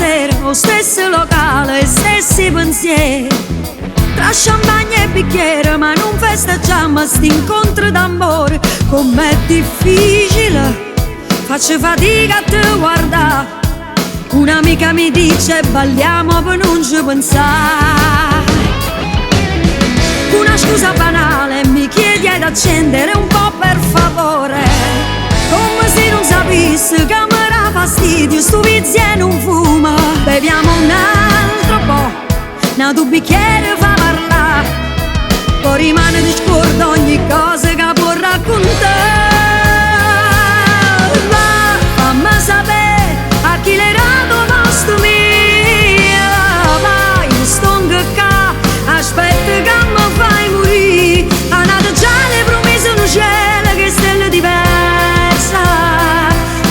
sera, lo stesso locale, stessi pensieri. Tra champagne e bicchiere, ma non festeggiamo st'incontro d'amore. Com'è difficile, faccio fatica a te guardare. Un'amica mi dice balliamo per non ci pensare. Una scusa banale mi chiedi ad accendere un po' per favore, come se non sapessi che mi era fastidio sto vizio e non fumo. Beviamo un altro po', un tuo bicchiere fa parlare, poi rimane di scordo ogni cosa che può raccontare. Va, fammi sapere a chi l'era posto mio. Vai, non sto qua, aspetta che mi fai morire. A nata già le promesse un cielo che stelle diversa,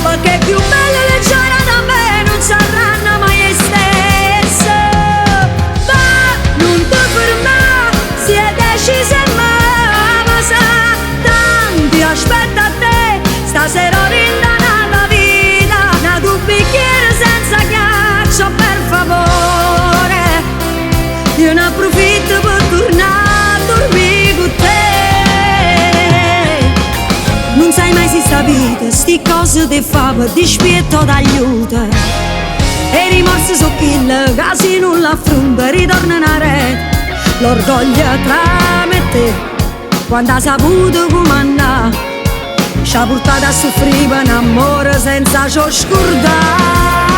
perché più bella leggera da me non saranno mai stessa. Va, non ti fermare, si è decisa e ma sa, tanti aspetta a te, stasera rindanata vita, una tuo bicchiere senza ghiaccio per favore. Io ne approfitto per tornare a dormire con te. Non sai mai se sta vita, sti cose ti fa per dispietto d'aiuto. E i rimorsi so kill, casi non l'affronta, ritorna in rete. L'orgoglio tra me e te, quando ha saputo comandare, ci ha portato a soffrire un amore senza ciò scordare.